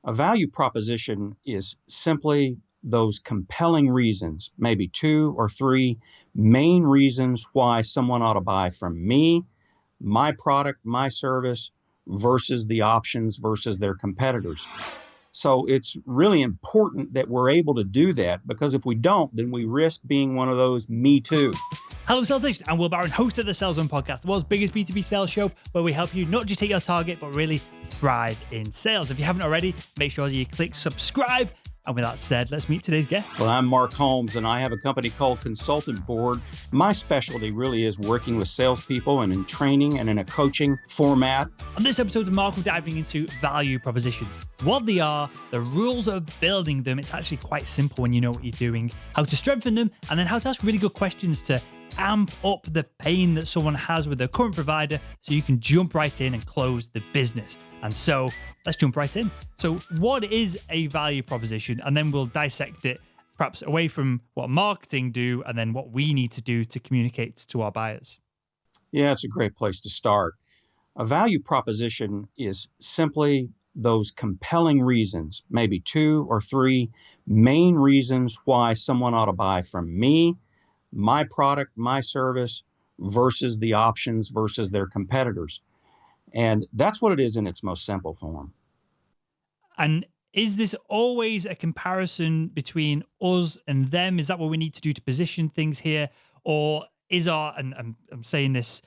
A value proposition is simply those compelling reasons, maybe two or three main reasons why someone ought to buy from me, my product, my service, versus the options versus their competitors. So it's really important that we're able to do that, because if we don't, then we risk being one of those me too. Hello, Sales Nation. I'm Will Barron, host of the Salesman Podcast, the world's biggest B2B sales show, where we help you not just hit your target, but really thrive in sales. If you haven't already, make sure you click subscribe. And with that said, let's meet today's guest. Well, I'm Mark Holmes, and I have a company called Consultant Board. My specialty really is working with salespeople and in training and in a coaching format. On this episode of Mark, we're diving into value propositions, what they are, the rules of building them. It's actually quite simple when you know what you're doing, how to strengthen them, and then how to ask really good questions to amp up the pain that someone has with their current provider so you can jump right in and close the business. And so let's jump right in. So what is a value proposition? And then we'll dissect it perhaps away from what marketing do and then what we need to do to communicate to our buyers. Yeah, it's a great place to start. A value proposition is simply those compelling reasons, maybe two or three main reasons why someone ought to buy from me, my product, my service, versus the options versus their competitors. And that's what it is in its most simple form. And is this always a comparison between us and them? Is that what we need to do to position things here? Or is and I'm saying this,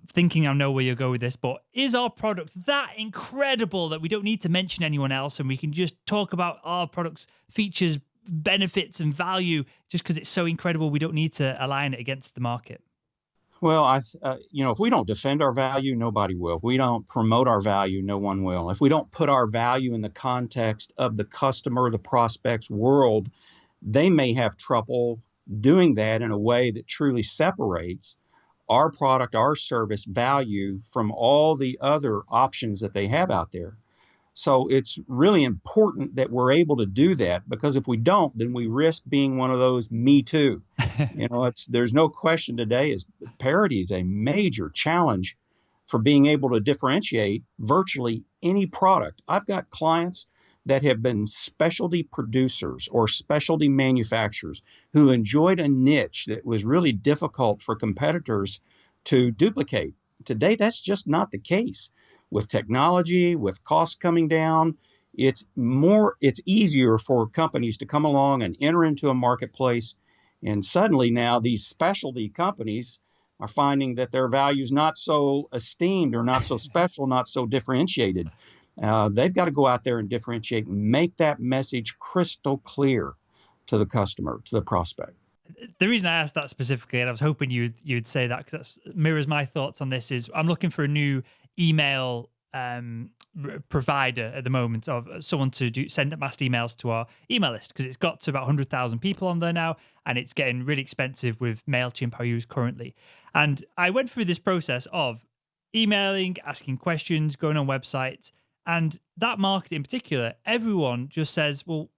thinking I know where you'll go with this, but is our product that incredible that we don't need to mention anyone else and we can just talk about our product's features, benefits, and value just because it's so incredible we don't need to align it against the market? Well, if we don't defend our value, nobody will. If we don't promote our value, no one will. If we don't put our value in the context of the customer, the prospect's world, they may have trouble doing that in a way that truly separates our product, our service value from all the other options that they have out there. So it's really important that we're able to do that, because if we don't, then we risk being one of those me too. There's no question today is parity is a major challenge for being able to differentiate virtually any product. I've got clients that have been specialty producers or specialty manufacturers who enjoyed a niche that was really difficult for competitors to duplicate. Today, that's just not the case. With technology, with costs coming down, it's easier for companies to come along and enter into a marketplace. And suddenly now these specialty companies are finding that their value is not so esteemed or not so special, not so differentiated. They've got to go out there and differentiate and make that message crystal clear to the customer, to the prospect. The reason I asked that specifically, and I was hoping you'd say that because that mirrors my thoughts on this, is I'm looking for a new email provider at the moment of someone to send mass emails to our email list, because it's got to about 100,000 people on there now, and it's getting really expensive with MailChimp I use currently. And I went through this process of emailing, asking questions, going on websites, and that market in particular, everyone just says, well,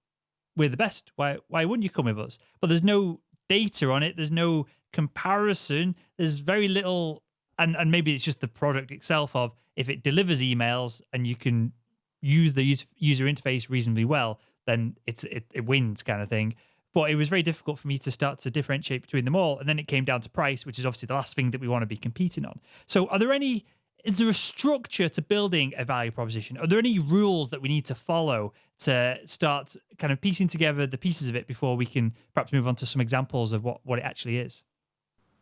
we're the best. Why wouldn't you come with us? But there's no data on it. There's no comparison. There's very little, and maybe it's just the product itself of if it delivers emails and you can use the user interface reasonably well, then it wins kind of thing. But it was very difficult for me to start to differentiate between them all. And then it came down to price, which is obviously the last thing that we want to be competing on. So is there a structure to building a value proposition? Are there any rules that we need to follow to start kind of piecing together the pieces of it before we can perhaps move on to some examples of what it actually is?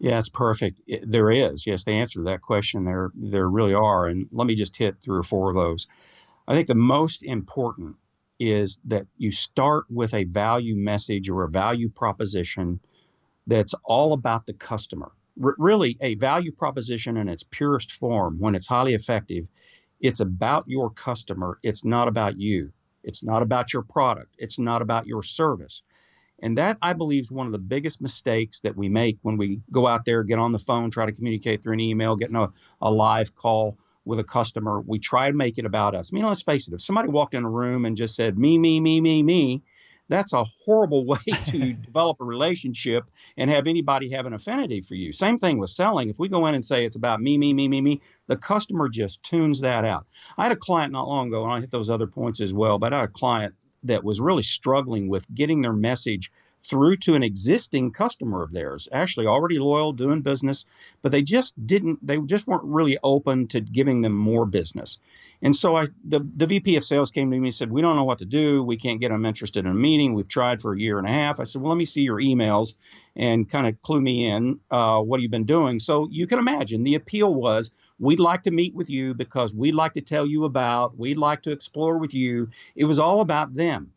Yeah, it's perfect. There is. Yes, the answer to that question, there really are. And let me just hit 3 or 4 of those. I think the most important is that you start with a value message or a value proposition that's all about the customer. Really, a value proposition in its purest form, when it's highly effective, it's about your customer. It's not about you. It's not about your product. It's not about your service. And that, I believe, is one of the biggest mistakes that we make when we go out there, get on the phone, try to communicate through an email, get in a live call with a customer. We try to make it about us. I mean, let's face it, if somebody walked in a room and just said, me, That's a horrible way to develop a relationship and have anybody have an affinity for you. Same thing with selling. If we go in and say it's about me, me, me, me, me, the customer just tunes that out. I had a client not long ago, and I hit those other points as well, but I had a client that was really struggling with getting their message through to an existing customer of theirs, actually already loyal, doing business, but they just weren't really open to giving them more business. And so the VP of sales came to me and said, we don't know what to do. We can't get them interested in a meeting. We've tried for a year and a half. I said, well, let me see your emails and kind of clue me in. What have you been doing? So you can imagine the appeal was, we'd like to meet with you because we'd like to tell you about, we'd like to explore with you. It was all about them.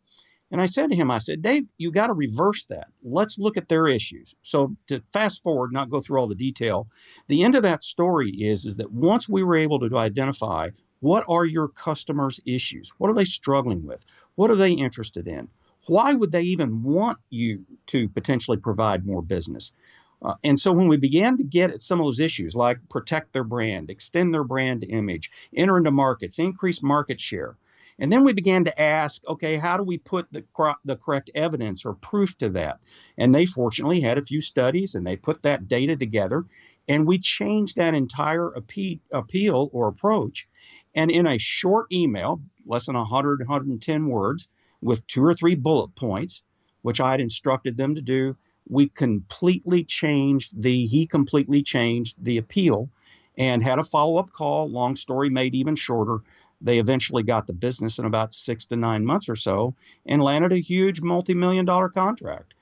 And I said to him, I said, Dave, you got to reverse that. Let's look at their issues. So to fast forward, not go through all the detail, the end of that story is that once we were able to identify what are your customers' issues, what are they struggling with, what are they interested in, why would they even want you to potentially provide more business? And so when we began to get at some of those issues, like protect their brand, extend their brand image, enter into markets, increase market share, and then we began to ask, okay, how do we put the correct evidence or proof to that? And they fortunately had a few studies, and they put that data together, and we changed that entire appeal or approach. And in a short email, less than 100, 110 words, with 2 or 3 bullet points, which I had instructed them to do, he completely changed the appeal and had a follow-up call. Long story made even shorter. They eventually got the business in about 6 to 9 months or so and landed a huge multi-million-dollar contract.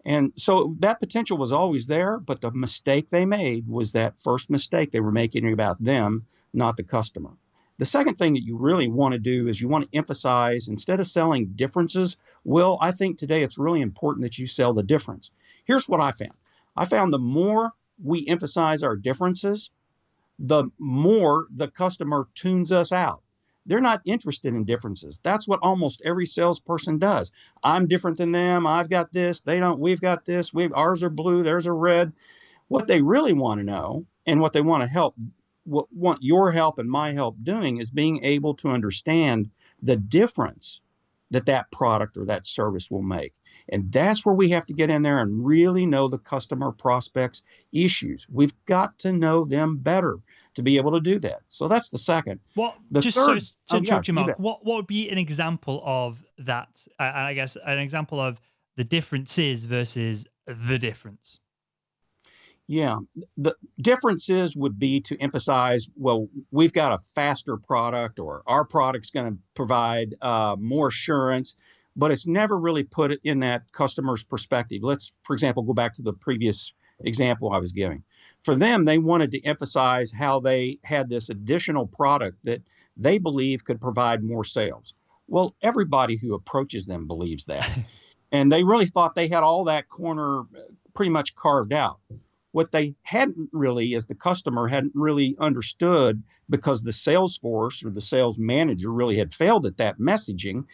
And so that potential was always there, but the mistake they made was that first mistake they were making about them, not the customer. The second thing that you really want to do is you want to emphasize, instead of selling differences, Will, I think today it's really important that you sell the difference. Here's what I found. I found the more we emphasize our differences, the more the customer tunes us out. They're not interested in differences. That's what almost every salesperson does. I'm different than them. I've got this. They don't. We've got this. Ours are blue. Theirs are red. What they really want to know, and what they want to want your help and my help doing, is being able to understand the difference that product or that service will make. And that's where we have to get in there and really know the customer prospects' issues. We've got to know them better to be able to do that. So that's the second. To interrupt you, Mark, what would be an example of that? I guess an example of the differences versus the difference. Yeah, the differences would be to emphasize, well, we've got a faster product, or our product's going to provide more assurance, but it's never really put it in that customer's perspective. Let's, for example, go back to the previous example I was giving. For them, they wanted to emphasize how they had this additional product that they believe could provide more sales. Well, everybody who approaches them believes that. And they really thought they had all that corner pretty much carved out. What they hadn't really, as the customer hadn't really understood, because the sales force or the sales manager really had failed at that messaging,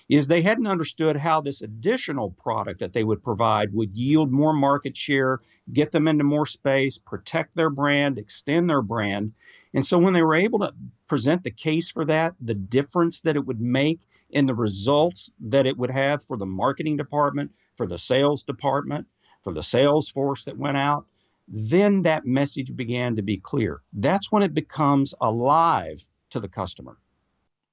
is they hadn't understood how this additional product that they would provide would yield more market share, get them into more space, protect their brand, extend their brand. And so when they were able to present the case for that, the difference that it would make in the results that it would have for the marketing department, for the sales department, for the sales force that went out, then that message began to be clear. That's when it becomes alive to the customer.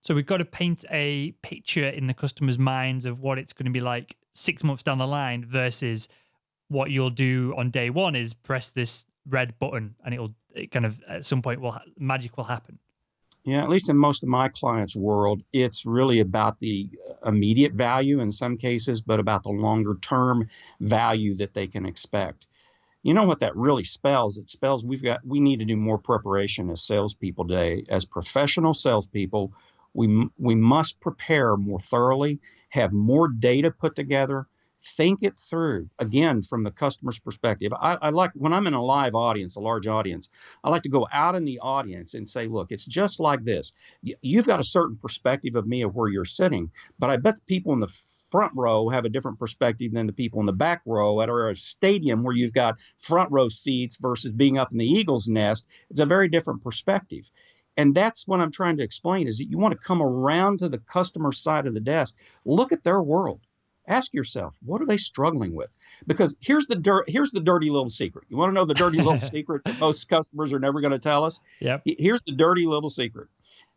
So we've got to paint a picture in the customer's minds of what it's going to be like 6 months down the line, versus what you'll do on day one is press this red button and it kind of at some point magic will happen. Yeah, at least in most of my clients' world, it's really about the immediate value in some cases, but about the longer term value that they can expect. You know what that really spells? It spells we need to do more preparation as salespeople today. As professional salespeople, we must prepare more thoroughly, have more data put together, think it through, again, from the customer's perspective. I like, when I'm in a live audience, a large audience, I like to go out in the audience and say, look, it's just like this. You've got a certain perspective of me of where you're sitting, but I bet the people in the front row have a different perspective than the people in the back row at a stadium where you've got front row seats versus being up in the eagle's nest. It's a very different perspective. And that's what I'm trying to explain, is that you want to come around to the customer side of the desk, look at their world. Ask yourself, what are they struggling with? Because here's the dirty little secret. You want to know the dirty little secret that most customers are never going to tell us? Yep. Here's the dirty little secret.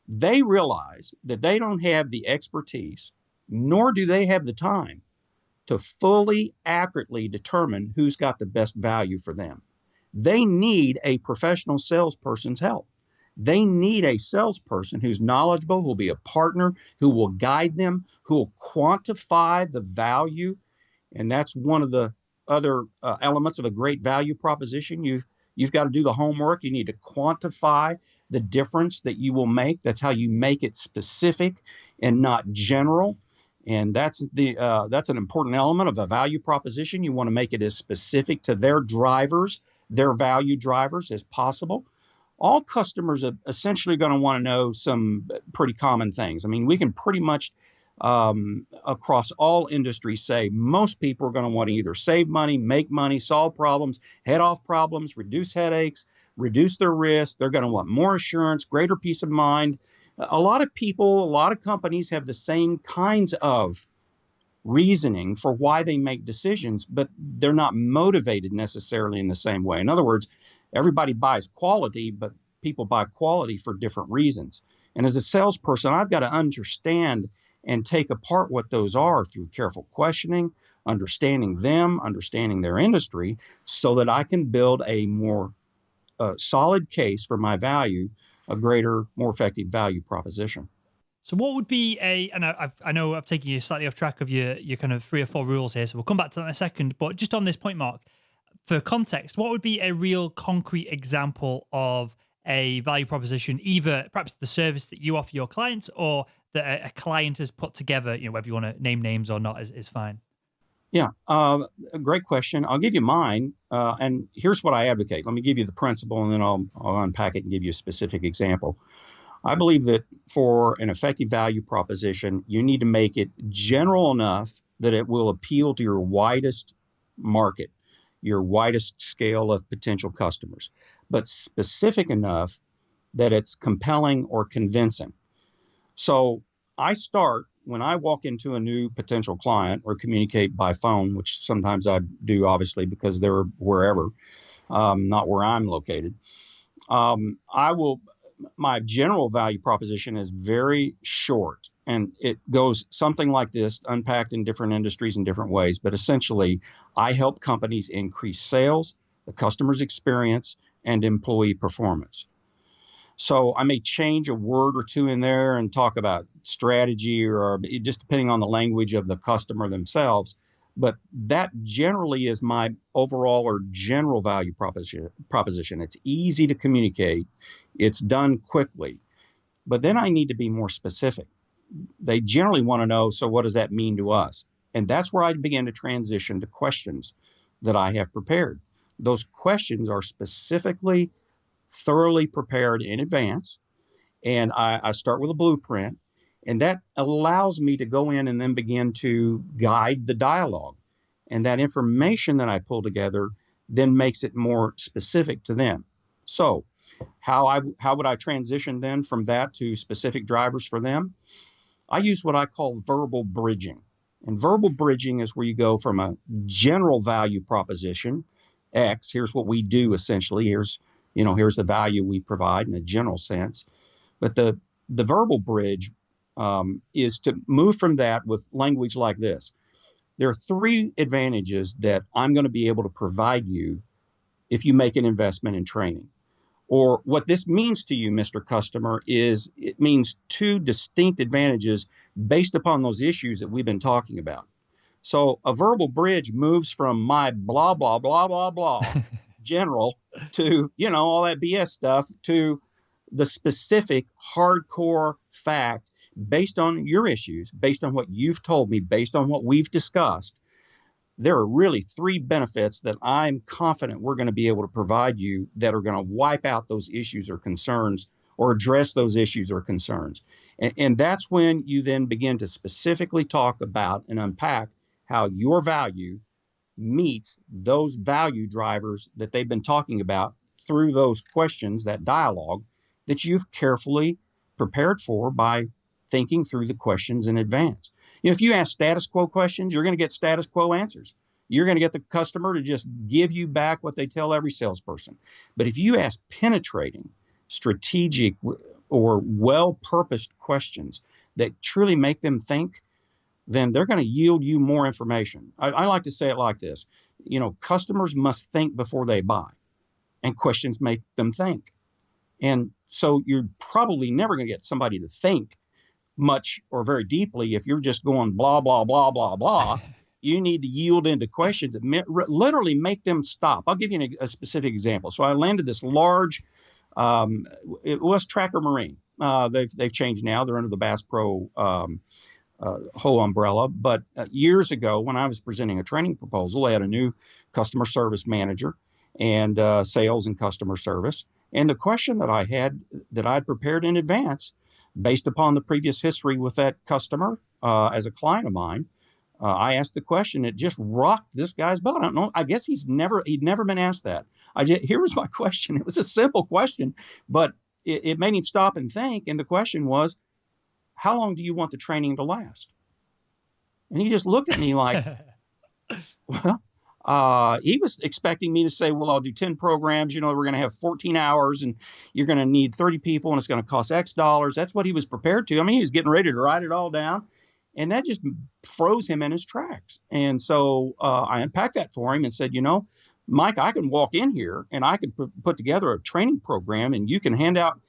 They realize that they don't have the expertise, nor do they have the time to fully accurately determine who's got the best value for them. They need a professional salesperson's help. They need a salesperson who's knowledgeable, who will be a partner, who will guide them, who will quantify the value. And that's one of the other elements of a great value proposition. You've got to do the homework. You need to quantify the difference that you will make. That's how you make it specific and not general. And that's an important element of a value proposition. You want to make it as specific to their drivers, their value drivers as possible. All customers are essentially going to want to know some pretty common things. I mean, we can pretty much across all industries say most people are going to want to either save money, make money, solve problems, head off problems, reduce headaches, reduce their risk. They're going to want more assurance, greater peace of mind. A lot of people, a lot of companies have the same kinds of reasoning for why they make decisions, but they're not motivated necessarily in the same way. In other words, everybody buys quality, but people buy quality for different reasons. And as a salesperson, I've got to understand and take apart what those are through careful questioning, understanding them, understanding their industry, so that I can build a more solid case for my value, a greater, more effective value proposition. So what would be and I know I've taken you slightly off track of your kind of 3 or 4 rules here, so we'll come back to that in a second, but just on this point, Mark, for context, what would be a real concrete example of a value proposition, either perhaps the service that you offer your clients or that a client has put together, whether you want to name names or not is fine. Yeah, a great question. I'll give you mine, and here's what I advocate. Let me give you the principle, and then I'll unpack it and give you a specific example. I believe that for an effective value proposition, you need to make it general enough that it will appeal to your widest market, your widest scale of potential customers, but specific enough that it's compelling or convincing. So I start when I walk into a new potential client or communicate by phone, which sometimes I do, obviously, because they're wherever, not where I'm located. My general value proposition is very short, and it goes something like this, unpacked in different industries in different ways. But essentially, I help companies increase sales, the customer's experience, and employee performance. So I may change a word or two in there and talk about strategy, or just depending on the language of the customer themselves. But that generally is my overall or general value proposition. It's easy to communicate. It's done quickly. But then I need to be more specific. They generally want to know, so what does that mean to us? And that's where I begin to transition to questions that I have prepared. Those questions are specifically, thoroughly prepared in advance. And I start with a blueprint. And that allows me to go in and then begin to guide the dialogue. And that information that I pull together then makes it more specific to them. So how would I transition then from that to specific drivers for them? I use what I call verbal bridging. And verbal bridging is where you go from a general value proposition, X, here's what we do essentially, here's the value we provide in a general sense. But the verbal bridge is to move from that with language like this. There are 3 advantages that I'm going to be able to provide you if you make an investment in training. Or what this means to you, Mr. Customer, is it means 2 distinct advantages based upon those issues that we've been talking about. So a verbal bridge moves from my blah, blah, blah, blah, blah, general to, all that BS stuff, to the specific hardcore fact based on your issues, based on what you've told me, based on what we've discussed. There are really 3 benefits that I'm confident we're going to be able to provide you that are going to wipe out those issues or concerns or address those issues or concerns. And that's when you then begin to specifically talk about and unpack how your value meets those value drivers that they've been talking about through those questions, that dialogue that you've carefully prepared for by thinking through the questions in advance. If you ask status quo questions, you're going to get status quo answers. You're going to get the customer to just give you back what they tell every salesperson. But if you ask penetrating, strategic, or well-purposed questions that truly make them think, then they're going to yield you more information. I like to say it like this. Customers must think before they buy, and questions make them think. And so you're probably never going to get somebody to think much or very deeply if you're just going blah, blah, blah, blah, blah. You need to yield into questions that literally make them stop. I'll give you a specific example. So I landed this large, it was Tracker Marine. They've changed now. They're under the Bass Pro whole umbrella. But years ago, when I was presenting a training proposal, they had a new customer service manager and sales and customer service. And the question that I had, that I'd prepared in advance, based upon the previous history with that customer as a client of mine, I asked the question. It just rocked this guy's boat. I don't know. I guess he'd never been asked that. Here was my question. It was a simple question, but it made him stop and think. And the question was, how long do you want the training to last? And he just looked at me like, well, he was expecting me to say, well, I'll do 10 programs. We're going to have 14 hours and you're going to need 30 people and it's going to cost X dollars. That's what he was prepared to. I mean, he was getting ready to write it all down. And that just froze him in his tracks. And so I unpacked that for him and said, Mike, I can walk in here and I can put together a training program and you can hand out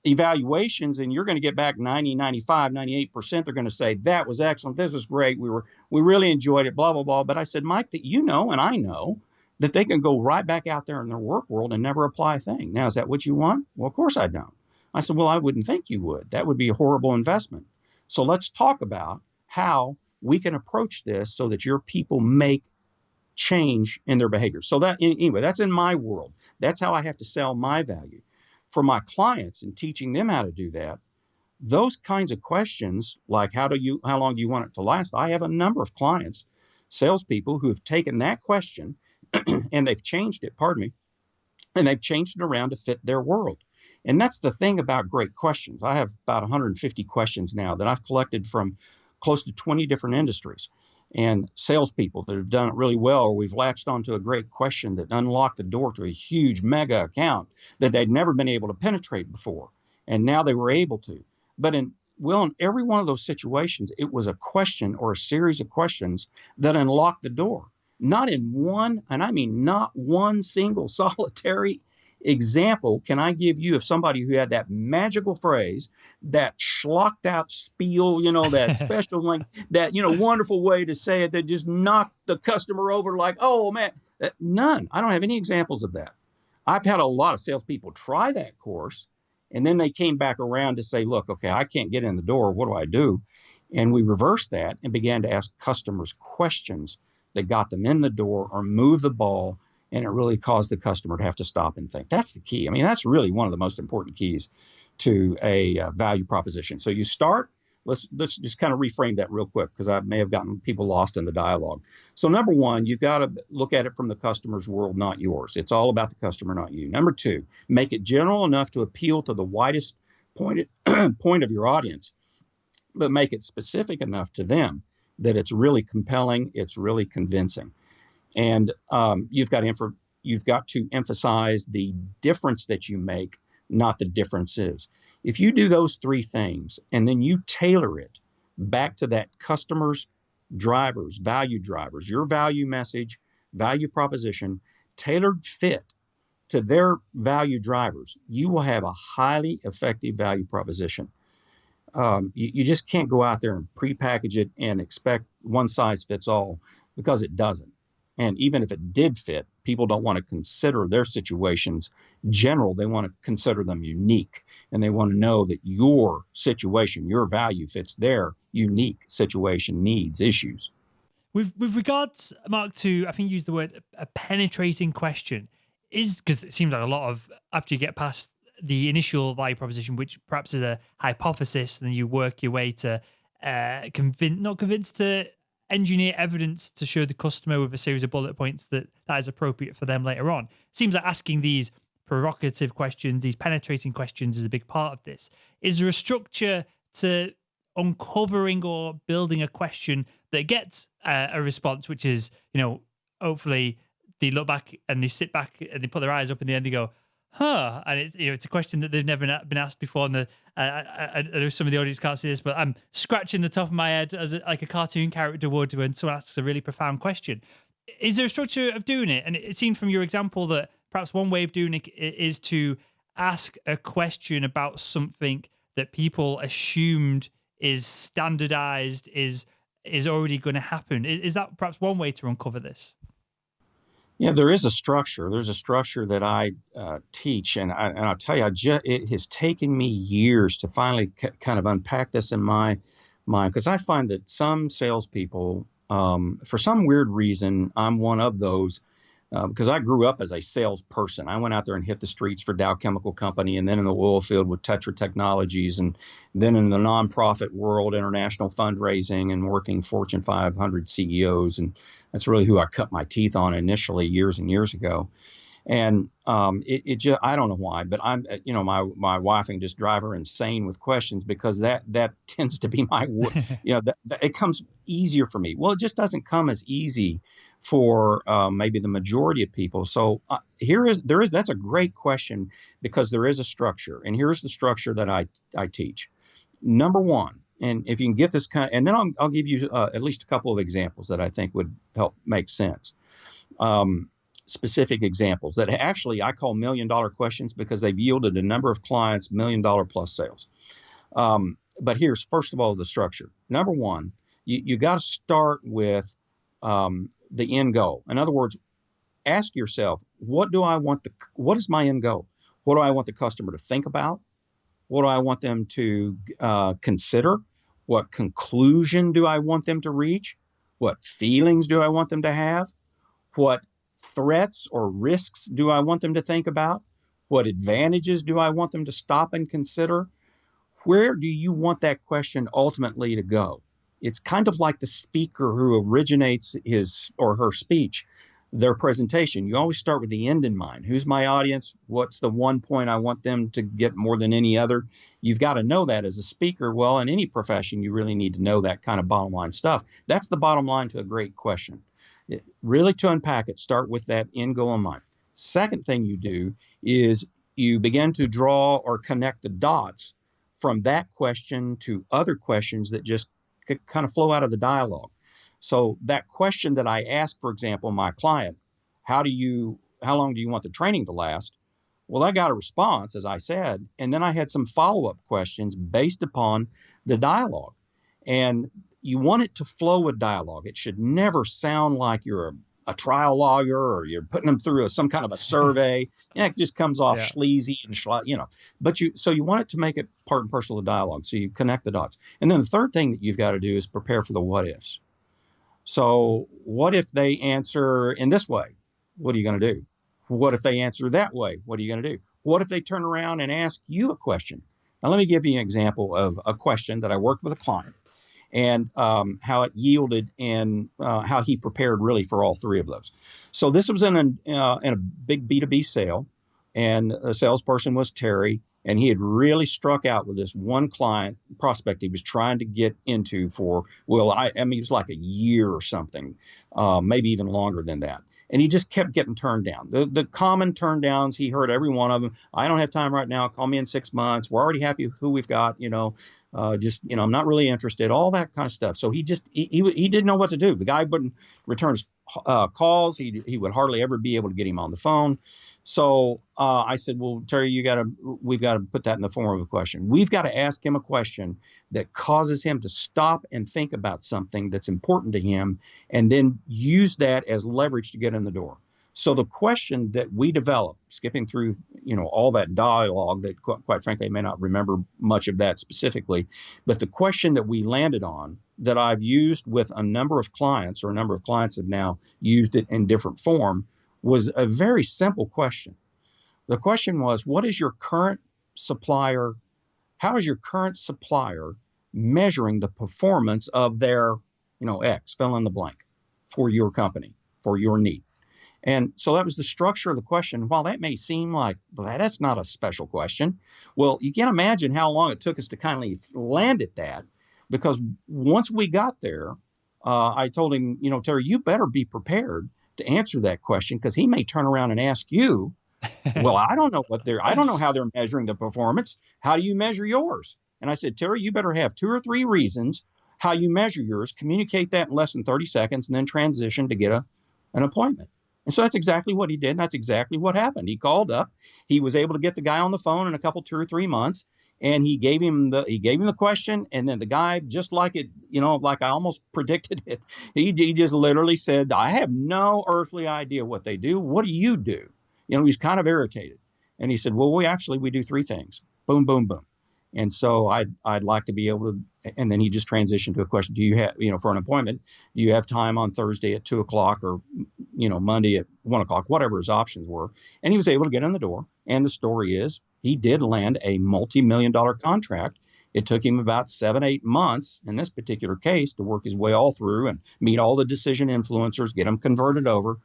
evaluations and you're going to get back 90, 95, 98%. They're going to say, that was excellent. This was great. We really enjoyed it, blah, blah, blah. But I said, Mike, that and I know that they can go right back out there in their work world and never apply a thing. Now, is that what you want? Well, of course I don't. I said, well, I wouldn't think you would. That would be a horrible investment. So let's talk about how we can approach this so that your people make change in their behavior. So anyway, that's in my world. That's how I have to sell my value. For my clients and teaching them how to do that, those kinds of questions, like how long do you want it to last? I have a number of clients, salespeople, who have taken that question and they've changed it, and they've changed it around to fit their world. And that's the thing about great questions. I have about 150 questions now that I've collected from close to 20 different industries and salespeople that have done it really well, or we've latched onto a great question that unlocked the door to a huge mega account that they'd never been able to penetrate before. And now they were able to. But in every one of those situations, it was a question or a series of questions that unlocked the door. Not in one, and I mean not one single solitary example can I give you of somebody who had that magical phrase, that schlocked out spiel, that special, like that, wonderful way to say it that just knocked the customer over like, oh man, none. I don't have any examples of that. I've had a lot of salespeople try that course, and then they came back around to say, look, okay, I can't get in the door. What do I do? And we reversed that and began to ask customers questions that got them in the door or moved the ball. And it really caused the customer to have to stop and think. That's the key. I mean, that's really one of the most important keys to a value proposition. So you start, let's just kind of reframe that real quick, because I may have gotten people lost in the dialogue. So number one, you've got to look at it from the customer's world, not yours. It's all about the customer, not you. Number two, make it general enough to appeal to the widest point of your audience, but make it specific enough to them that it's really compelling, it's really convincing. And you've got to emphasize the difference that you make, not the differences. If you do those three things and then you tailor it back to that customer's value drivers, your value message, value proposition, tailored fit to their value drivers, you will have a highly effective value proposition. You just can't go out there and prepackage it and expect one size fits all, because it doesn't. And even if it did fit, people don't want to consider their situations general. They want to consider them unique. And they want to know that your situation, your value fits their unique situation, needs, issues. With regards, Mark, to, I think you used the word a penetrating question, because it seems like a lot of, after you get past the initial value proposition, which perhaps is a hypothesis, and then you work your way to engineer evidence to show the customer with a series of bullet points that is appropriate for them later on. It seems like asking these provocative questions, these penetrating questions, is a big part of this. Is there a structure to uncovering or building a question that gets a response, which is, hopefully they look back and they sit back and they put their eyes up in the end, they go, huh. And it's, it's a question that they've never been asked before. And I know some of the audience can't see this, but I'm scratching the top of my head like a cartoon character would when someone asks a really profound question. Is there a structure of doing it? And it seemed from your example that perhaps one way of doing it is to ask a question about something that people assumed is standardized, is already going to happen. Is that perhaps one way to uncover this? Yeah, there is a structure. There's a structure that I teach, and I'll tell you, it has taken me years to finally kind of unpack this in my mind, because I find that some salespeople, for some weird reason, I'm one of those, because I grew up as a salesperson. I went out there and hit the streets for Dow Chemical Company, and then in the oil field with Tetra Technologies, and then in the nonprofit world, international fundraising, and working Fortune 500 CEOs. And that's really who I cut my teeth on initially years and years ago. And it just, I don't know why, but I'm, my wife can just drive her insane with questions, because that tends to be my, it comes easier for me. Well, it just doesn't come as easy for maybe the majority of people. So that's a great question, because there is a structure, and here's the structure that I teach. Number one, and if you can get this and then I'll give you at least a couple of examples that I think would help make sense. Specific examples that actually I call $1 million questions, because they've yielded a number of clients $1 million plus sales. But here's, first of all, the structure. Number one, you got to start with the end goal. In other words, ask yourself, what is my end goal? What do I want the customer to think about? What do I want them to consider? What conclusion do I want them to reach? What feelings do I want them to have? What threats or risks do I want them to think about? What advantages do I want them to stop and consider? Where do you want that question ultimately to go? It's kind of like the speaker who originates his or her speech, their presentation. You always start with the end in mind. Who's my audience? What's the one point I want them to get more than any other? You've got to know that as a speaker. Well, in any profession, you really need to know that kind of bottom line stuff. That's the bottom line to a great question. Really, to unpack it, start with that end goal in mind. Second thing you do is you begin to draw or connect the dots from that question to other questions that just kind of flow out of the dialogue. So that question that I asked, for example, my client, how long do you want the training to last? Well, I got a response, as I said, and then I had some follow-up questions based upon the dialogue. And you want it to flow with dialogue. It should never sound like you're a trial lawyer or you're putting them through some kind of a survey. It just comes off sleazy and But you want it to make it part and parcel of dialogue. So you connect the dots. And then the third thing that you've got to do is prepare for the what ifs. So what if they answer in this way? What are you going to do? What if they answer that way? What are you going to do? What if they turn around and ask you a question? Now, let me give you an example of a question that I worked with a client, and how it yielded, and how he prepared really for all three of those. So this was in a big B2B sale, and the salesperson was Terry, and he had really struck out with this one client prospect he was trying to get into for, it was like a year or something, maybe even longer than that. And he just kept getting turned down. The common turn downs, he heard every one of them. I don't have time right now. Call me in 6 months. We're already happy with who we've got. I'm not really interested. All that kind of stuff. So he didn't know what to do. The guy wouldn't return his calls. He would hardly ever be able to get him on the phone. So I said, well, Terry, we've got to put that in the form of a question. We've got to ask him a question that causes him to stop and think about something that's important to him, and then use that as leverage to get in the door. So the question that we developed, skipping through, all that dialogue that quite frankly, I may not remember much of that specifically, but the question that we landed on, that I've used with a number of clients, or a number of clients have now used it in different form, was a very simple question. The question was, how is your current supplier measuring the performance of their, X, fill in the blank, for your company, for your need? And so that was the structure of the question. While that may seem like, that's not a special question, well, you can imagine how long it took us to kind of land at that. because once we got there, I told him, Terry, you better be prepared to answer that question because he may turn around and ask you, well, I don't know how they're measuring the performance. How do you measure yours? And I said, Terry, you better have 2 or 3 reasons how you measure yours, communicate that in less than 30 seconds, and then transition to get an appointment. And so that's exactly what he did. And that's exactly what happened. He called up. He was able to get the guy on the phone in a couple, 2 or 3 months. And he gave him the question. And then the guy, just like it, like I almost predicted it, he just literally said, I have no earthly idea what they do. What do you do? He's kind of irritated. And he said, well, we do 3 things. Boom, boom, boom. And so I'd like to be able to, and then he just transitioned to a question. Do you have, for an appointment, do you have time on Thursday at 2:00 or, Monday at 1:00, whatever his options were. And he was able to get in the door. And the story is he did land a multi-million-dollar contract. It took him about 7, 8 months in this particular case to work his way all through and meet all the decision influencers, get them converted over.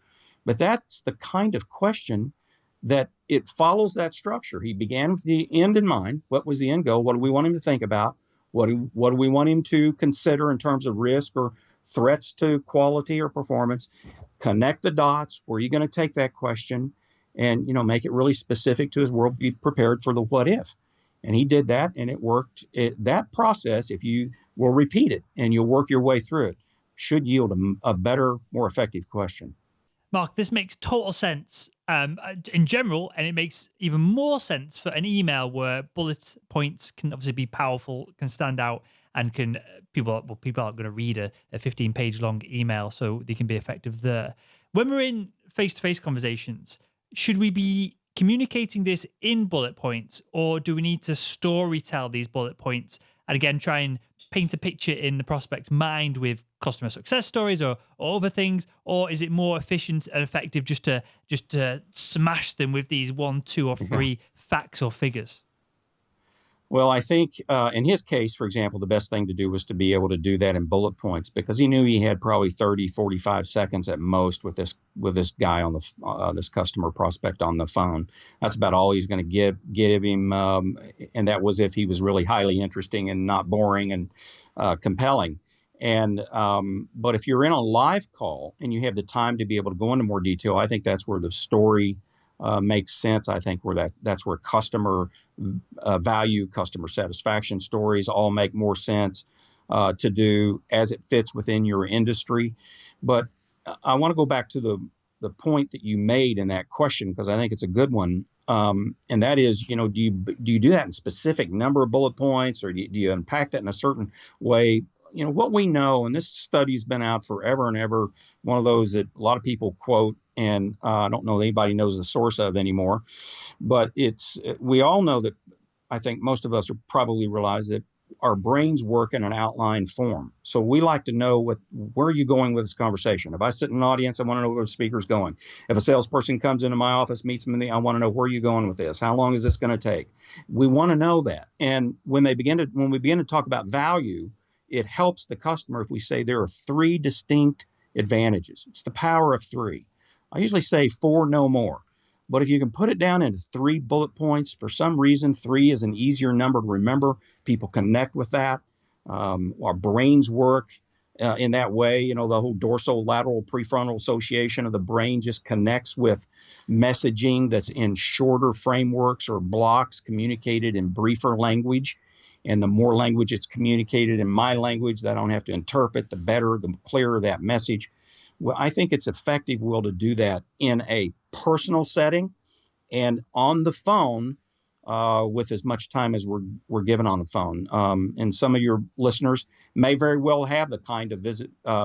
But that's the kind of question that it follows that structure. He began with the end in mind. What was the end goal? What do we want him to think about? What do we want him to consider in terms of risk or threats to quality or performance? Connect the dots. Where are you going to take that question? And, make it really specific to his world. Be prepared for the what if. And he did that, and it worked. That process, if you will repeat it and you'll work your way through it, should yield a better, more effective question. Mark, this makes total sense in general, and it makes even more sense for an email where bullet points can obviously be powerful, can stand out, and can people aren't going to read a 15-page long email, so they can be effective there. When we're in face-to-face conversations, should we be communicating this in bullet points, or do we need to story tell these bullet points and again try and paint a picture in the prospect's mind with customer success stories or other things? Or is it more efficient and effective just to smash them with these 1, 2, or 3 facts or figures? Well, I think in his case, for example, the best thing to do was to be able to do that in bullet points because he knew he had probably 30, 45 seconds at most with this guy on this customer prospect on the phone. That's about all he's going to give him, and that was if he was really highly interesting and not boring and compelling. And but if you're in a live call and you have the time to be able to go into more detail, I think that's where the story makes sense. I think that's where customer value, customer satisfaction stories all make more sense to do as it fits within your industry. But I want to go back to the point that you made in that question because I think it's a good one. And that is, do you do that in specific number of bullet points, or do you unpack that in a certain way? What we know, and this study's been out forever and ever, one of those that a lot of people quote, and I don't know that anybody knows the source of anymore, but we all know that. I think most of us are probably realize that our brains work in an outline form. So we like to know where are you going with this conversation? If I sit in an audience, I want to know where the speaker's going. If a salesperson comes into my office, meets me, I want to know where are you going with this? How long is this going to take? We want to know that. And when we begin to talk about value, it helps the customer if we say there are 3 distinct advantages. It's the power of 3. I usually say 4, no more. But if you can put it down into 3 bullet points, for some reason, 3 is an easier number to remember. People connect with that. Our brains work in that way. The whole dorsolateral prefrontal association of the brain just connects with messaging that's in shorter frameworks or blocks communicated in briefer language. And the more language it's communicated in my language that I don't have to interpret, the better, the clearer that message. Well, I think it's effective, Will, to do that in a personal setting and on the phone with as much time as we're given on the phone. And some of your listeners may very well have the kind of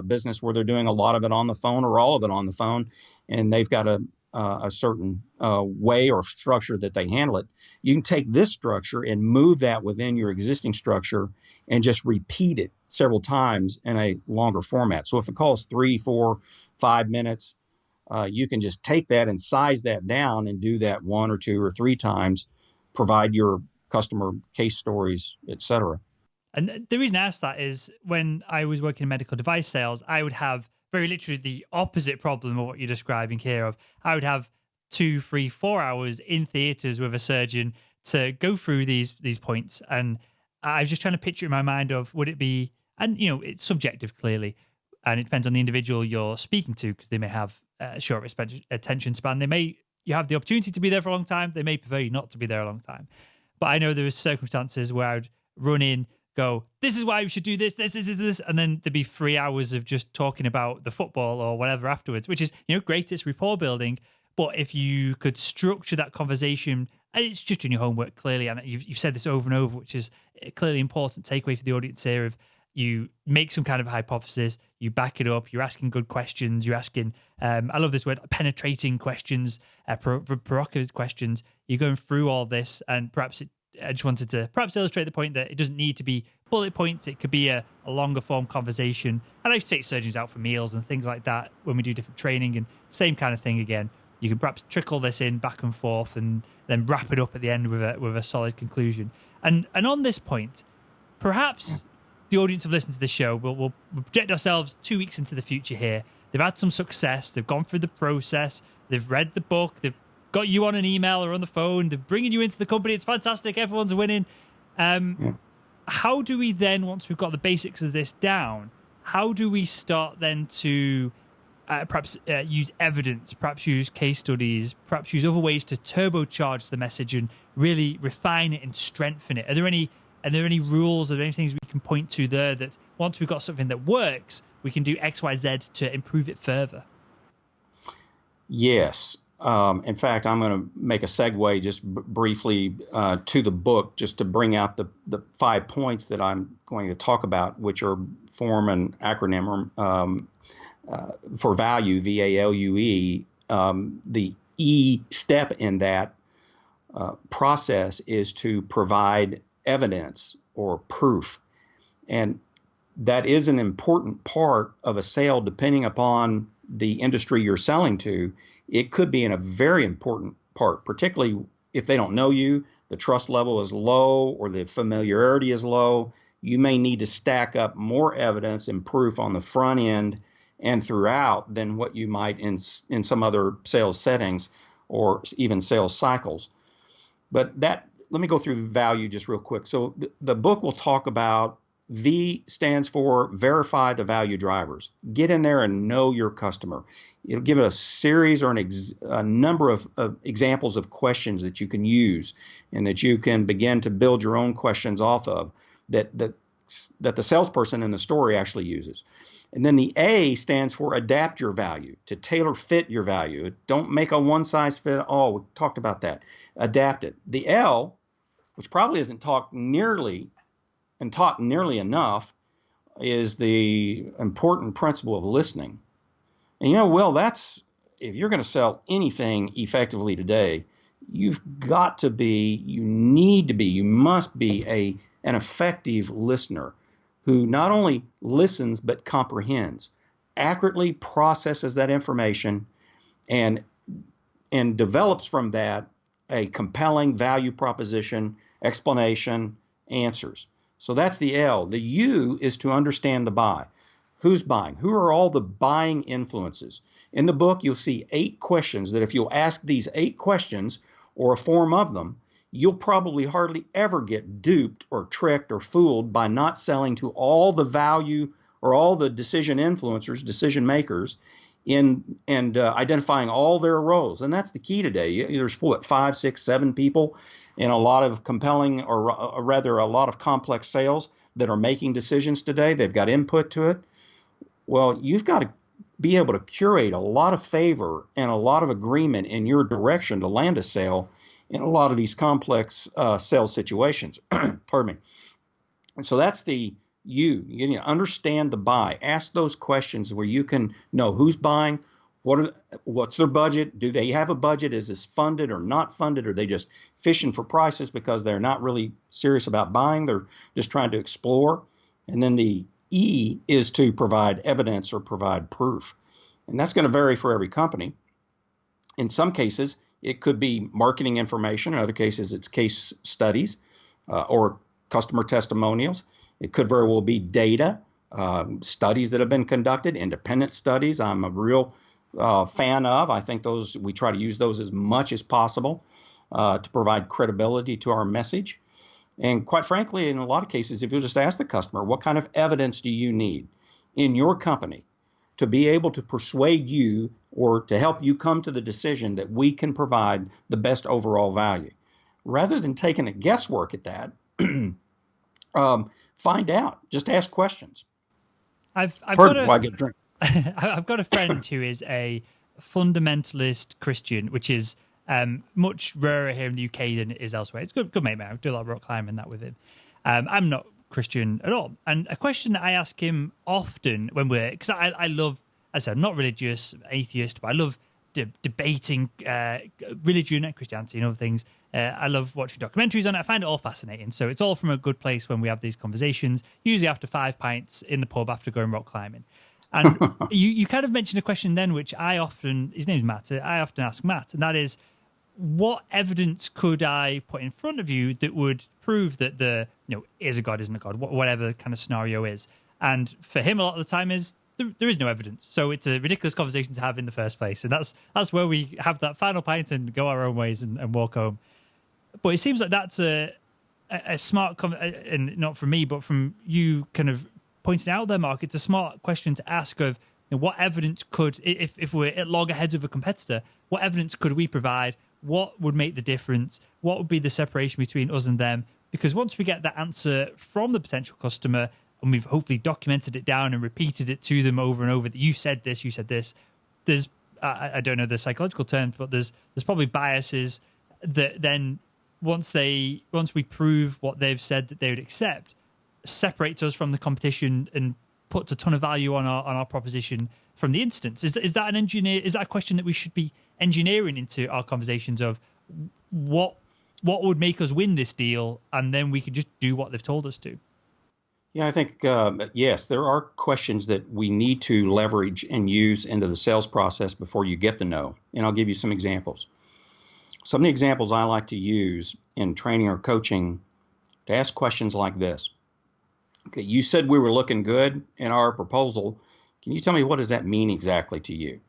business where they're doing a lot of it on the phone or all of it on the phone, and they've got a certain way or structure that they handle it. You can take this structure and move that within your existing structure and just repeat it several times in a longer format. So if the call is 3, 4, 5 minutes, you can just take that and size that down and do that 1 or 2 or 3 times, provide your customer case stories, et cetera. And the reason I asked that is when I was working in medical device sales, I would have very literally the opposite problem of what you're describing here. I would have 2, 3, 4 hours in theaters with a surgeon to go through these points. And I was just trying to picture in my mind of, would it be, and it's subjective clearly, and it depends on the individual you're speaking to, because they may have a short attention span. You have the opportunity to be there for a long time. They may prefer you not to be there a long time. But I know there are circumstances where I'd run in, go, this is why we should do this, and then there'd be 3 hours of just talking about the football or whatever afterwards, which is, great, it's rapport building. But if you could structure that conversation, and it's just doing your homework clearly, and you've said this over and over, which is a clearly important takeaway for the audience here, of you make some kind of hypothesis, you back it up, you're asking good questions, you're asking, I love this word, penetrating questions, provocative questions. You're going through all this, and I just wanted to perhaps illustrate the point that it doesn't need to be bullet points. It could be a longer form conversation. And I used to take surgeons out for meals and things like that when we do different training, and same kind of thing again. You can perhaps trickle this in back and forth and then wrap it up at the end with a solid conclusion. And on this point, perhaps the audience have listened to the show. We'll project ourselves 2 weeks into the future here. They've had some success. They've gone through the process. They've read the book. They've got you on an email or on the phone. They're bringing you into the company. It's fantastic. Everyone's winning. How do we then, once we've got the basics of this down, how do we start then to perhaps use evidence, perhaps use case studies, perhaps use other ways to turbocharge the message and really refine it and strengthen it? Are there any rules? Are there any things we can point to there that once we've got something that works, we can do X, Y, Z to improve it further? Yes. In fact, I'm going to make a segue just briefly to the book, just to bring out the 5 points that I'm going to talk about, which form an acronym for value, VALUE. The E step in that process is to provide evidence or proof. And that is an important part of a sale, depending upon the industry you're selling to. It could be in a very important part, particularly if they don't know you, the trust level is low, or the familiarity is low. You may need to stack up more evidence and proof on the front end and throughout than what you might in some other sales settings or even sales cycles. But let me go through value just real quick. So the book will talk about, V stands for verify the value drivers. Get in there and know your customer. It'll give it a series or a number of examples of questions that you can use and that you can begin to build your own questions off of that the salesperson in the story actually uses. And then the A stands for adapt your value, to tailor fit your value. Don't make a one size fit all. We talked about that. Adapt it. The L, which probably isn't taught nearly enough, is the important principle of listening. And that's, if you're going to sell anything effectively today, you must be an effective listener who not only listens but comprehends, accurately processes that information, and develops from that a compelling value proposition, explanation, answers. So that's the L. The U is to understand the buy. Who's buying? Who are all the buying influences? In the book, you'll see 8 questions that if you'll ask these 8 questions or a form of them, you'll probably hardly ever get duped or tricked or fooled by not selling to all the value or all the decision influencers, decision makers, and identifying all their roles. And that's the key today. There's 5, 6, 7 people in a lot of compelling, or rather a lot of complex sales that are making decisions today. They've got input to it. Well, you've got to be able to curate a lot of favor and a lot of agreement in your direction to land a sale in a lot of these complex sales situations. Pardon me. And so that's the U. You need to understand the buy. Ask those questions where you can know who's buying, what's their budget, do they have a budget, is this funded or not funded, are they just fishing for prices because they're not really serious about buying, they're just trying to explore. And then the E is to provide evidence or provide proof. And that's going to vary for every company. In some cases, it could be marketing information. In other cases, it's case studies or customer testimonials. It could very well be data, studies that have been conducted, independent studies. I'm a real fan of. I think we try to use those as much as possible to provide credibility to our message. And quite frankly, in a lot of cases, if you just ask the customer, what kind of evidence do you need in your company to be able to persuade you or to help you come to the decision that we can provide the best overall value? Rather than taking a guesswork at that, find out. Just ask questions. I've Pardon, got while I get a drink. I've got a friend who is a fundamentalist Christian, which is much rarer here in the UK than it is elsewhere. It's good mate, man. I do a lot of rock climbing that with him. I'm not Christian at all. And a question that I ask him often when because I love, as I said, I'm not religious, atheist, but I love debating religion and Christianity and other things. I love watching documentaries on it. I find it all fascinating. So it's all from a good place when we have these conversations, usually after 5 pints in the pub after going rock climbing. And you kind of mentioned a question then, which his name's Matt, I often ask Matt, and that is, what evidence could I put in front of you that would prove that is a God, isn't a God, whatever the kind of scenario is? And for him, a lot of the time is there is no evidence. So it's a ridiculous conversation to have in the first place. And that's where we have that final pint and go our own ways and walk home. But it seems like that's a smart, and not from me, but from you kind of pointing out there, Mark, it's a smart question to ask of what evidence could, if we're at loggerheads with a competitor, what evidence could we provide? What would make the difference? What would be the separation between us and them? Because once we get that answer from the potential customer, and we've hopefully documented it down and repeated it to them over and over, that you said this, there's, I don't know the psychological terms, but there's probably biases that then once we prove what they've said that they would accept, separates us from the competition and puts a ton of value on our proposition from the instance. Is that a question that we should be engineering into our conversations of what would make us win this deal, and then we could just do what they've told us to? Yeah, I think, yes, there are questions that we need to leverage and use into the sales process before you get the no. And I'll give you some examples. Some of the examples I like to use in training or coaching to ask questions like this. Okay, you said we were looking good in our proposal. Can you tell me, what does that mean exactly to you?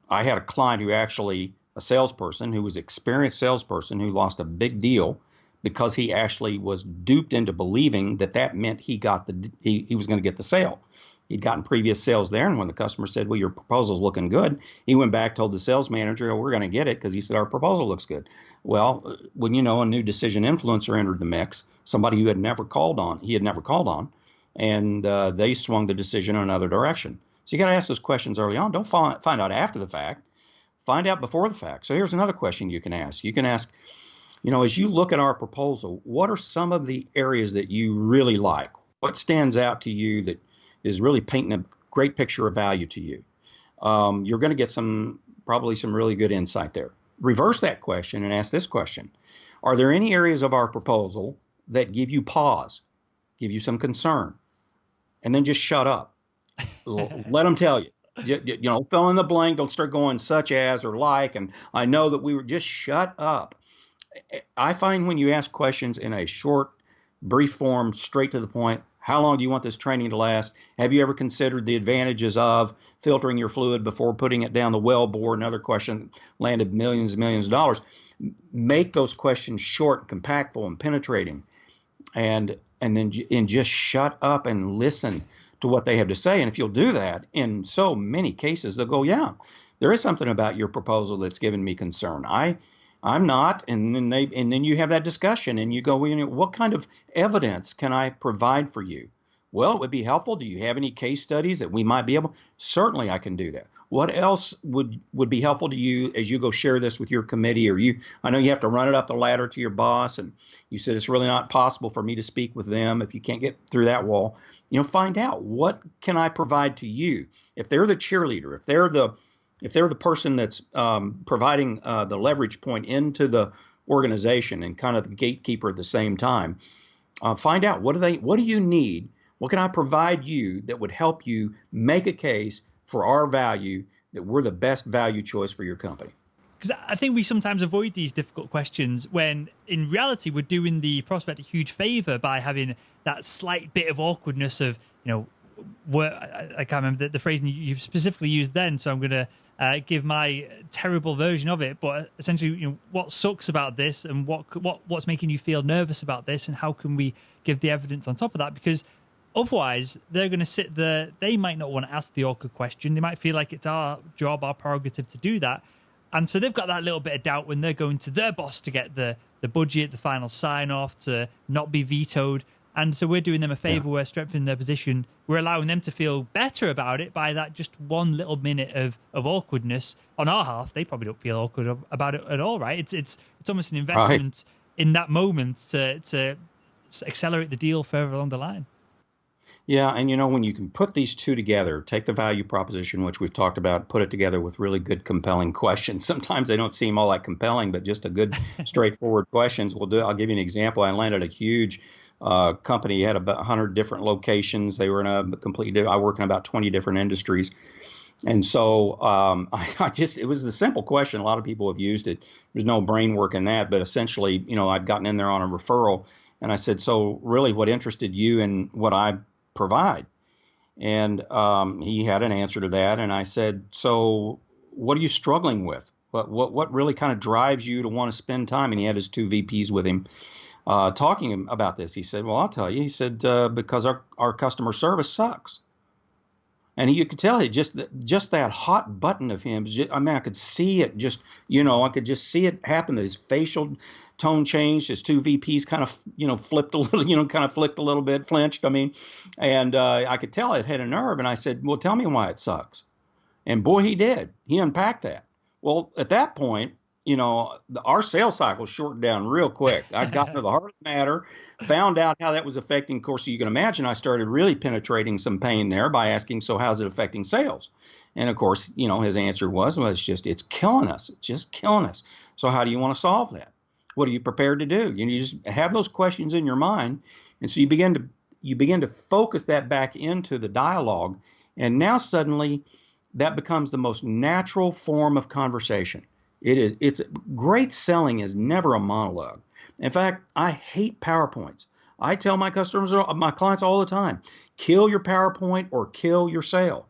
I had a client a salesperson who was an experienced salesperson who lost a big deal because he actually was duped into believing that meant he was going to get the sale. He'd gotten previous sales there, and when the customer said, well, your proposal's looking good, he went back, told the sales manager, oh, we're going to get it because he said our proposal looks good. Well, when a new decision influencer entered the mix, somebody who he had never called on, and they swung the decision in another direction. So you got to ask those questions early on. Don't find out after the fact. Find out before the fact. So here's another question you can ask. You can ask, as you look at our proposal, what are some of the areas that you really like? What stands out to you that is really painting a great picture of value to you? You're going to get probably some really good insight there. Reverse that question and ask this question. Are there any areas of our proposal that give you pause, give you some concern? And then just shut up. Let them tell you. Fill in the blank. Don't start going such as or like. And I know that we were just shut up. I find when you ask questions in a short, brief form, straight to the point, how long do you want this training to last? Have you ever considered the advantages of filtering your fluid before putting it down the well bore? Another question landed millions and millions of dollars. Make those questions short, compactful, and penetrating, and just shut up and listen to what they have to say. And if you'll do that, in so many cases, they'll go, yeah, there is something about your proposal that's given me concern. I'm not, and then you have that discussion, and you go, well, what kind of evidence can I provide for you? Well, it would be helpful. Do you have any case studies that we might be able? Certainly, I can do that. What else would be helpful to you as you go share this with your committee, or I know you have to run it up the ladder to your boss, and you said it's really not possible for me to speak with them if you can't get through that wall. Find out, what can I provide to you? If they're the cheerleader, if they're the person that's providing the leverage point into the organization and kind of the gatekeeper at the same time, find out, what do you need? What can I provide you that would help you make a case for our value, that we're the best value choice for your company? Because I think we sometimes avoid these difficult questions when in reality we're doing the prospect a huge favor by having that slight bit of awkwardness of, I can't remember the phrase you specifically used then, so I'm going to give my terrible version of it, but essentially, what sucks about this, and what's making you feel nervous about this, and how can we give the evidence on top of that? Because otherwise, they're going to sit there. They might not want to ask the awkward question. They might feel like it's our job, our prerogative to do that. And so they've got that little bit of doubt when they're going to their boss to get the budget, the final sign off, to not be vetoed. And so we're doing them a favor. We're strengthening their position. We're allowing them to feel better about it by that just one little minute of awkwardness on our half. They probably don't feel awkward about it at all, right? It's almost an investment in that moment to accelerate the deal further along the line. Yeah, and when you can put these two together, take the value proposition, which we've talked about, put it together with really good, compelling questions. Sometimes they don't seem all that compelling, but just a good, straightforward questions will do. I'll give you an example. I landed a huge company, had about 100 different locations. They were in I work in about 20 different industries. And so it was a simple question. A lot of people have used it. There's no brain work in that, but essentially, I'd gotten in there on a referral, and I said, so really what interested you in what I provide? And he had an answer to that. And I said, so what are you struggling with? What really kind of drives you to want to spend time? And he had his two VPs with him talking about this. He said, well, I'll tell you. He said, because our customer service sucks. And you could tell it just that hot button of him. I could see it I could just see it happen. His facial tone changed. His two VPs kind of, flipped a little, kind of flicked a little bit, flinched. And I could tell it hit a nerve. And I said, well, tell me why it sucks. And boy, he did. He unpacked that. Well, at that point, our sales cycle shortened down real quick. I got to the heart of the matter, found out how that was affecting. Of course, you can imagine I started really penetrating some pain there by asking, so how's it affecting sales? And of course, his answer was, well, it's killing us. It's just killing us. So how do you want to solve that? What are you prepared to do? You just have those questions in your mind. And so you begin to focus that back into the dialogue. And now suddenly that becomes the most natural form of conversation. It's great selling is never a monologue. In fact, I hate PowerPoints. I tell my clients all the time, kill your PowerPoint or kill your sale.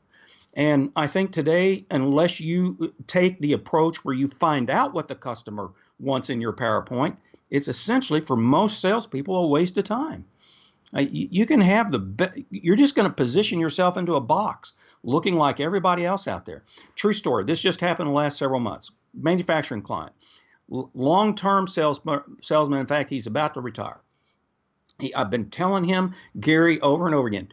And I think today, unless you take the approach where you find out what the customer wants in your PowerPoint, it's essentially, for most salespeople, a waste of time. You can have you're just going to position yourself into a box looking like everybody else out there. True story. This just happened in the last several months. Manufacturing client, long-term salesman. In fact, he's about to retire. I've been telling him, Gary, over and over again,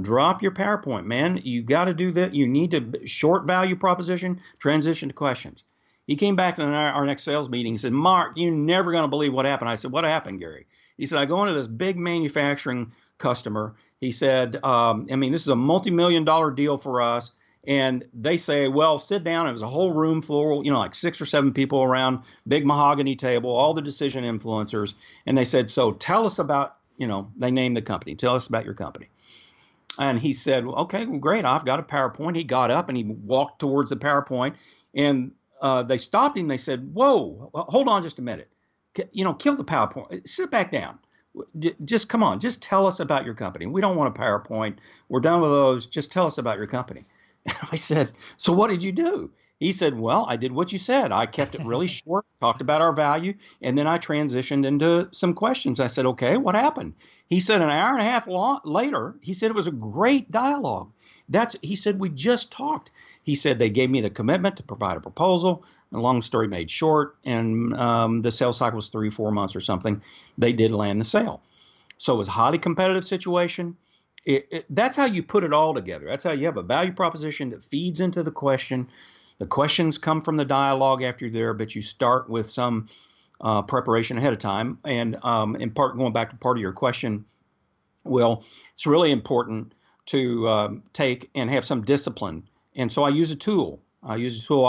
drop your PowerPoint, man. You got to do that. You need to short value proposition, transition to questions. He came back in our next sales meeting. He said, Mark, you're never going to believe what happened. I said, what happened, Gary? He said, I go into this big manufacturing customer. He said, this is a multi-million-dollar deal for us. And they say, well, sit down. It was a whole room full, like 6 or 7 people around, big mahogany table, all the decision influencers. And they said, so tell us about, they named the company. Tell us about your company. And he said, okay, well, great. I've got a PowerPoint. He got up and he walked towards the PowerPoint. And they stopped him. They said, whoa, hold on just a minute. Kill the PowerPoint. Sit back down. Just come on. Just tell us about your company. We don't want a PowerPoint. We're done with those. Just tell us about your company. And I said, so what did you do? He said, well, I did what you said. I kept it really short, talked about our value, and then I transitioned into some questions. I said, okay, what happened? He said an hour and a half later, he said it was a great dialogue. He said, we just talked. He said they gave me the commitment to provide a proposal. A long story made short, and the sales cycle was 3-4 months or something. They did land the sale. So it was a highly competitive situation. That's how you put it all together. That's how you have a value proposition that feeds into the question. The questions come from the dialogue after you're there, but you start with some preparation ahead of time. And in part, going back to part of your question, Will, it's really important to take and have some discipline. And so I use a tool. I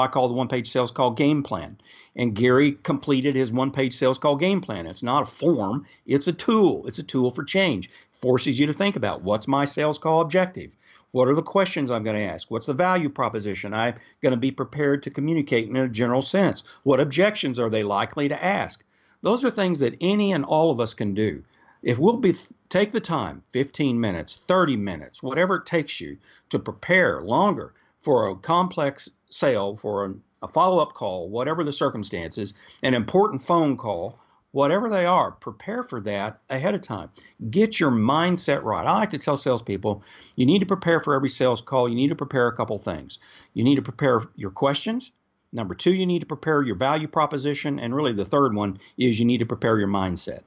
call the one-page sales call game plan. And Gary completed his one-page sales call game plan. It's not a form. It's a tool. It's a tool for change. Forces you to think about, what's my sales call objective? What are the questions I'm going to ask? What's the value proposition I'm going to be prepared to communicate in a general sense? What objections are they likely to ask? Those are things that any and all of us can do. If we'll take the time, 15 minutes, 30 minutes, whatever it takes you to prepare longer for a complex sale, for a follow-up call, whatever the circumstances, an important phone call, whatever they are, prepare for that ahead of time. Get your mindset right. I like to tell salespeople, you need to prepare for every sales call. You need to prepare a couple things. You need to prepare your questions. Number two, you need to prepare your value proposition. And really the third one is you need to prepare your mindset.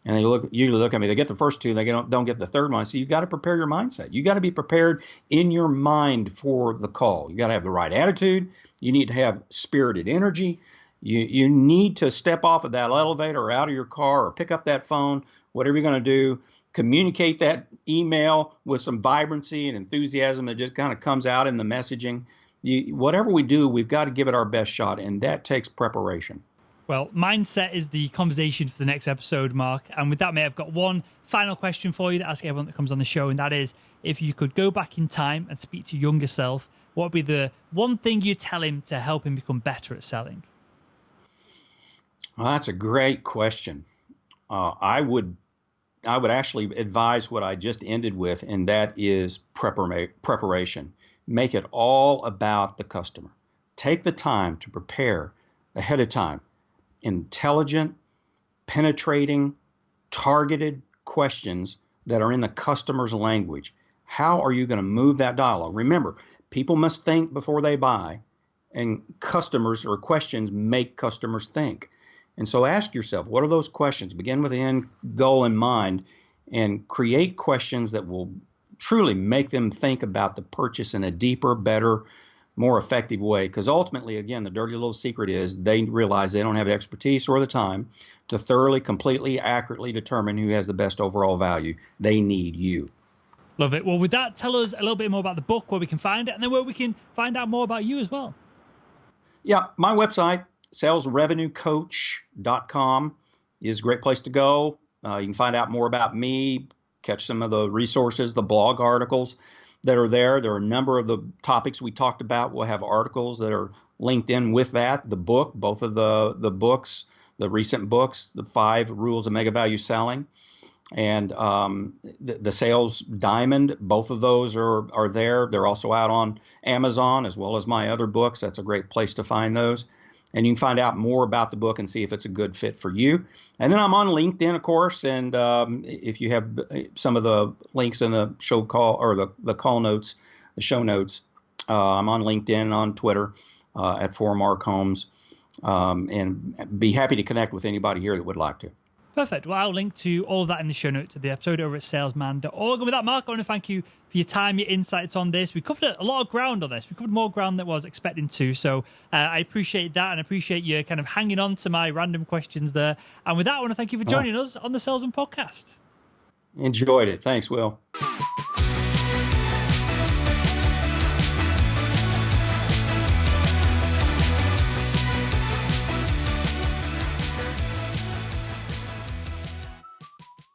And they usually look at me, they get the first two, they don't get the third one. So you got to prepare your mindset. You got to be prepared in your mind for the call. You got to have the right attitude. You need to have spirited energy. You need to step off of that elevator or out of your car or pick up that phone, whatever you're going to do. Communicate that email with some vibrancy and enthusiasm that just kind of comes out in the messaging. Whatever we do, we've got to give it our best shot, and that takes preparation. Well, mindset is the conversation for the next episode, Mark. And with that, mate, I've got one final question for you to ask everyone that comes on the show, and that is, if you could go back in time and speak to your younger self, what would be the one thing you'd tell him to help him become better at selling? Well, that's a great question. I would actually advise what I just ended with, and that is preparation. Make it all about the customer. Take the time to prepare ahead of time. Intelligent, penetrating, targeted questions that are in the customer's language. How are you going to move that dialogue? Remember, people must think before they buy, and customers or questions make customers think. And so ask yourself, what are those questions? Begin with the end goal in mind and create questions that will truly make them think about the purchase in a deeper, better, more effective way. Because ultimately, again, the dirty little secret is they realize they don't have the expertise or the time to thoroughly, completely, accurately determine who has the best overall value. They need you. Love it. Well, with that, tell us a little bit more about the book, where we can find it, and then where we can find out more about you as well. Yeah, my website, salesrevenuecoach.com, is a great place to go. You can find out more about me, catch some of the resources, the blog articles that are there. There are a number of the topics we talked about. We'll have articles that are linked in with that. The book, both of the books, the recent books, the 5 Rules of Megavalue Selling, and the Sales Diamond. Both of those are there. They're also out on Amazon as well as my other books. That's a great place to find those. And you can find out more about the book and see if it's a good fit for you. And then I'm on LinkedIn, of course. And if you have some of the links in the show call or the call notes, the show notes, I'm on LinkedIn, on Twitter at Mark Holmes, and be happy to connect with anybody here that would like to. Perfect. Well, I'll link to all of that in the show notes of the episode over at salesman.org. And with that, Mark, I want to thank you for your time, your insights on this. We covered a lot of ground on this. We covered more ground than I was expecting to. So I appreciate that, and appreciate you kind of hanging on to my random questions there. And with that, I want to thank you for joining us on the Salesman Podcast. Enjoyed it. Thanks, Will.